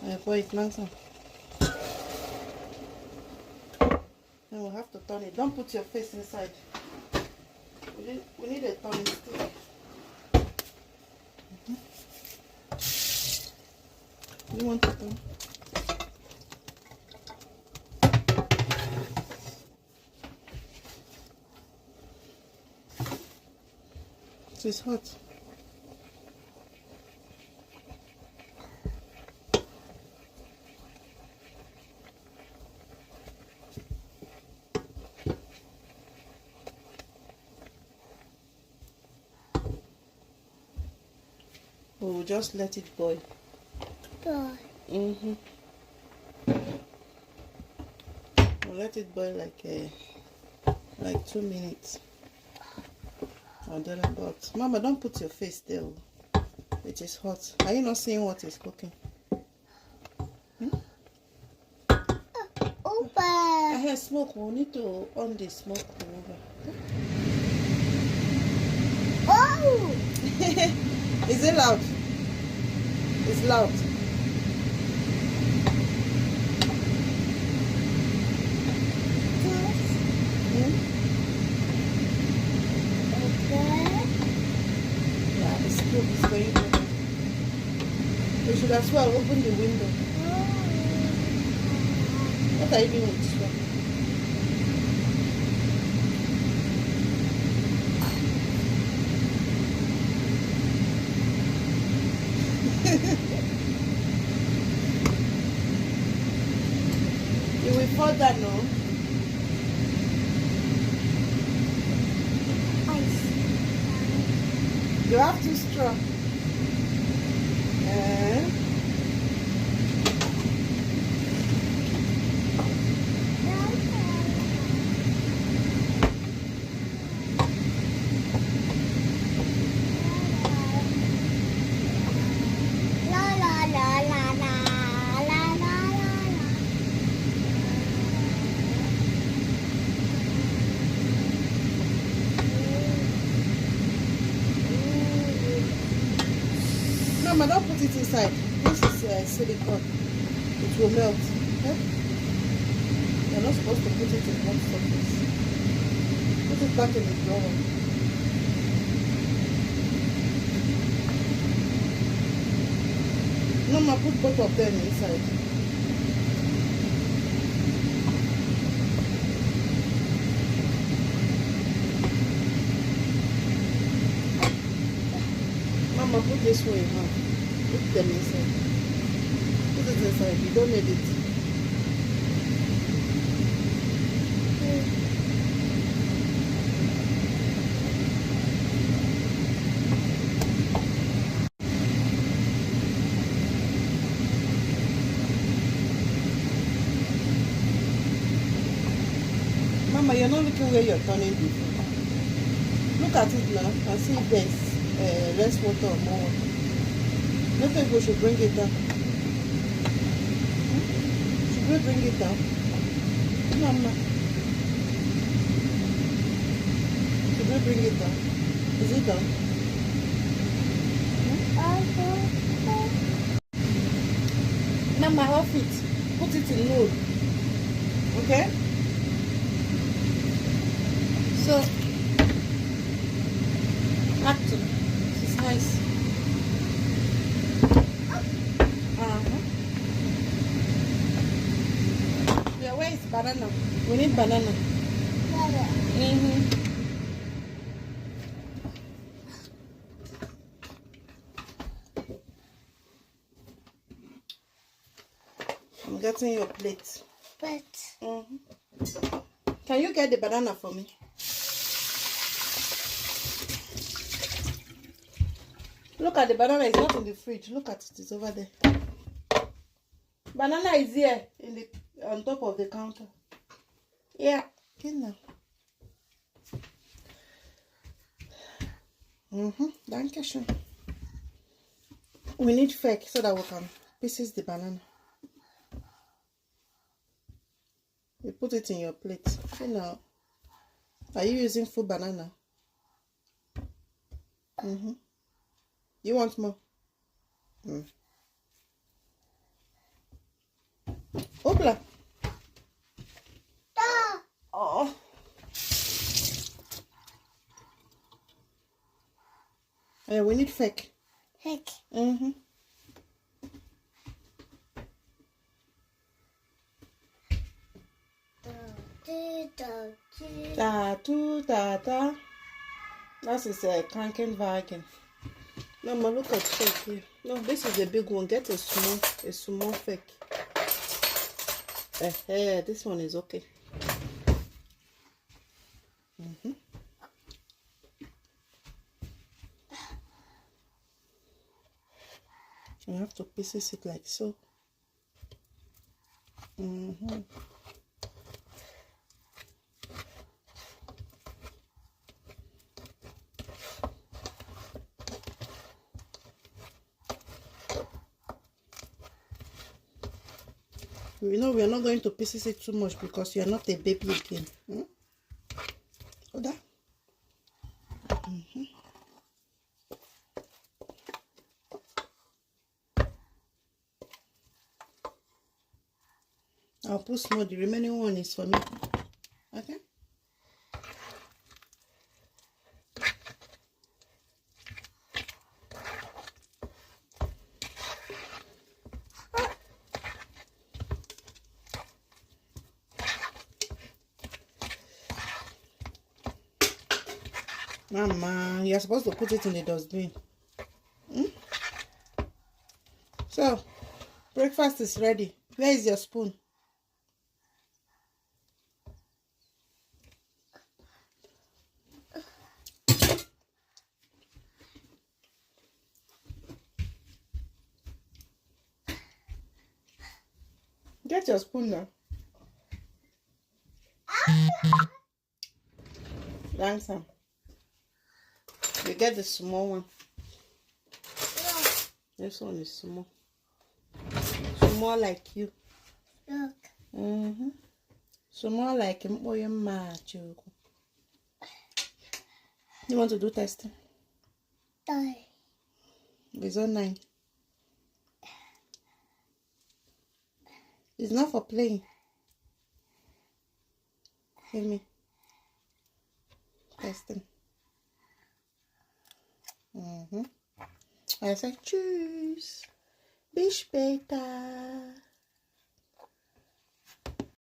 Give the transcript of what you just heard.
Boil it nice. Then we'll have to turn it. Don't put your face inside. We need a turning stick. You want to turn? So it's hot. We'll just let it boil. Boil. We'll let it boil like 2 minutes. Or thereabouts. Mama, don't put your face there. It is hot. Are you not seeing what is cooking? Open. I hear smoke. We'll need to on the smoke remover. Oh! Is it loud? It's loud. Yeah, the smoke is going on. We should as well open the window. What are you doing with this one? You will pour that no? You have to straw. Mama, don't put it inside. This is silicone. It will melt. Okay? You're not supposed to put it in hot surface. Put it back in the drawer. Mama, put both of them inside. Mama, put this one in half. Put them inside. Put it inside. You don't need it. Mama, you're not looking where you're turning before. Look at it now and see if there's less water or more water. I don't think we should bring it down. Should we bring it down? Mama. Should we bring it down? Is it done? Mama, off it. Put it in load. Okay? So, acting. It's nice. Yeah, where is banana? We need banana. I'm getting your plate. Can you get the banana for me? Look at the banana, it's not in the fridge. Look at it, it's over there. Banana is here on top of the counter. Yeah, okay now. Danke schön. We need fake so that we can pieces the banana. You put it in your plate. Okay now. Are you using full banana? You want more? Hoopla. Da. Oh. Yeah, we need fake. Heck. Mm-hmm. Ta tu ta ta. That is a Krankenwagen. Mama, look at fake here. No, this is a big one. Get a small fake. This one is okay. You have to pieces it like so. You know, we are not going to pieces it too much because you are not a baby again. Hold that. I'll put small. The remaining one is for me. Okay. Mama, you're supposed to put it in the dustbin. So, breakfast is ready. Where is your spoon? Get your spoon now. Langsam. You get the small one. This one is small. Small like you. Look. Small like him. Oh, your macho. You want to do testing? Die. It's on 9. It's not for playing. Hear me. Testing. I said, choose. Bis später.